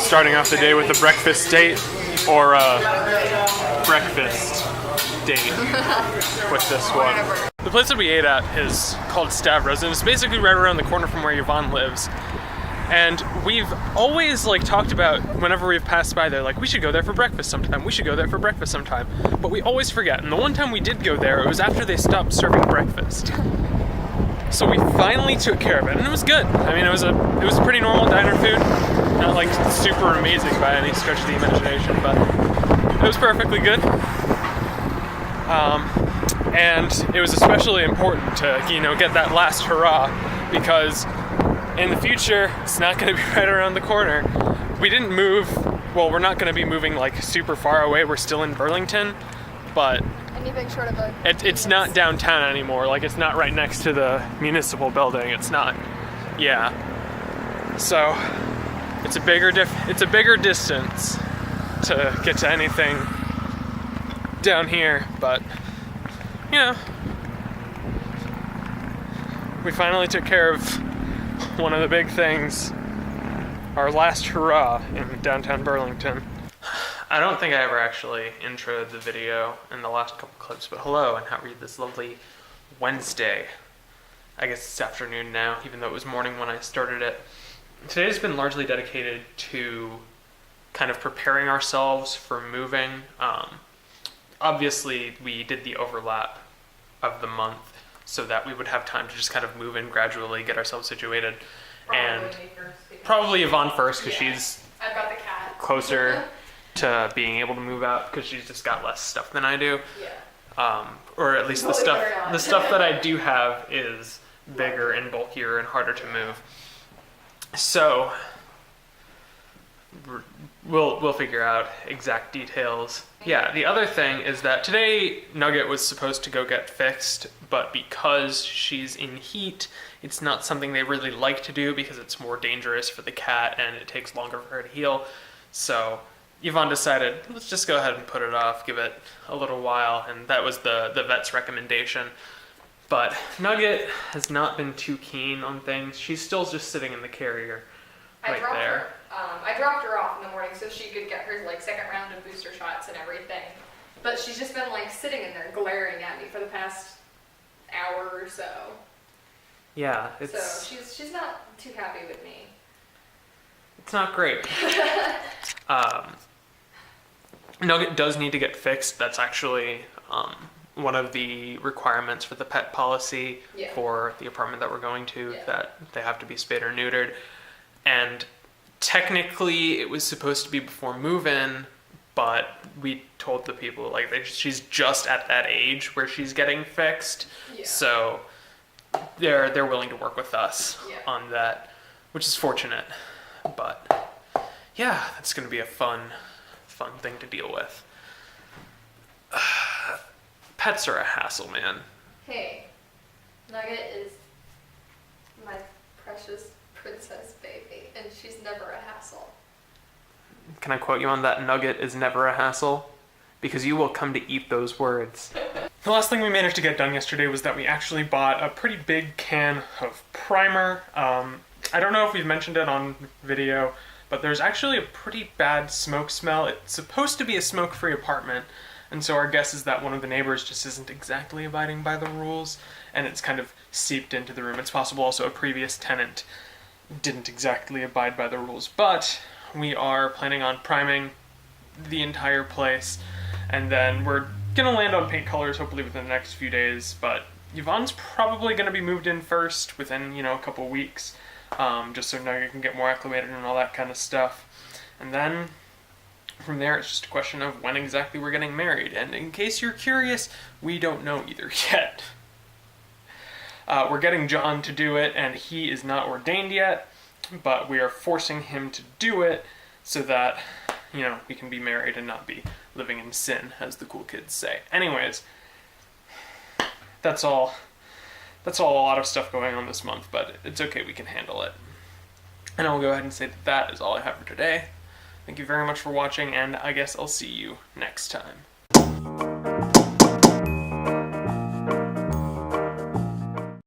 starting off the day with a breakfast date or a breakfast date with this one. The place that we ate at is called Stavros, and it's basically right around the corner from where Yvonne lives. And we've always talked about whenever we've passed by there, we should go there for breakfast sometime. We should go there for breakfast sometime. But we always forget. And the one time we did go there, it was after they stopped serving breakfast. So we finally took care of it, and it was good. I mean, it was a pretty normal diner food. Not super amazing by any stretch of the imagination, but it was perfectly good. And it was especially important to, get that last hurrah, because in the future, it's not going to be right around the corner. We didn't move, well, we're not going to be moving super far away. We're still in Burlington, but anything short of it's not downtown anymore. It's not right next to the municipal building. It's not, yeah. So it's a bigger distance to get to anything down here, but we finally took care of one of the big things, our last hurrah in downtown Burlington. I don't think I ever actually introed the video in the last couple clips, but hello and how are you this lovely Wednesday? I guess it's afternoon now, even though it was morning when I started it. Today's been largely dedicated to kind of preparing ourselves for moving. Obviously, we did the overlap of the month so that we would have time to just kind of move in gradually, get ourselves situated. Probably Yvonne first, because she's I've got the cat closer to being able to move out, because she's just got less stuff than I do. Yeah. Or at least the stuff that I do have is bigger and bulkier and harder to move. So we'll figure out exact details. Yeah, the other thing is that today Nugget was supposed to go get fixed, but because she's in heat, it's not something they really like to do because it's more dangerous for the cat and it takes longer for her to heal. So Yvonne decided, let's just go ahead and put it off, give it a little while, and that was the vet's recommendation. But Nugget has not been too keen on things. She's still just sitting in the carrier right there. I dropped her off in the morning so she could get her second round of booster shots and everything. But she's just been sitting in there glaring at me for the past hour or so. Yeah, so she's not too happy with me. It's not great. Nugget does need to get fixed. That's actually one of the requirements for the pet policy for the apartment that we're going to, that they have to be spayed or neutered. And technically it was supposed to be before move-in, but we told the people she's just at that age where she's getting fixed. Yeah. So they're willing to work with us on that, which is fortunate. But yeah, that's going to be a fun thing to deal with. Pets are a hassle, man. Hey, Nugget is my precious princess baby, and she's never a hassle. Can I quote you on that? Nugget is never a hassle, because you will come to eat those words. The last thing we managed to get done yesterday was that we actually bought a pretty big can of primer. I don't know if we've mentioned it on video, but there's actually a pretty bad smoke smell. It's supposed to be a smoke-free apartment, and so our guess is that one of the neighbors just isn't exactly abiding by the rules, and it's kind of seeped into the room. It's possible also a previous tenant didn't exactly abide by the rules, but we are planning on priming the entire place, and then we're gonna land on paint colors hopefully within the next few days. But Yvonne's probably gonna be moved in first within a couple weeks, just so Nugget can get more acclimated and all that kind of stuff. And then from there it's just a question of when exactly we're getting married, and in case you're curious, we don't know either yet. We're getting John to do it, and he is not ordained yet, but we are forcing him to do it so that, we can be married and not be living in sin, as the cool kids say. Anyways, that's all a lot of stuff going on this month, but it's okay, we can handle it. And I'll go ahead and say that is all I have for today. Thank you very much for watching, and I guess I'll see you next time.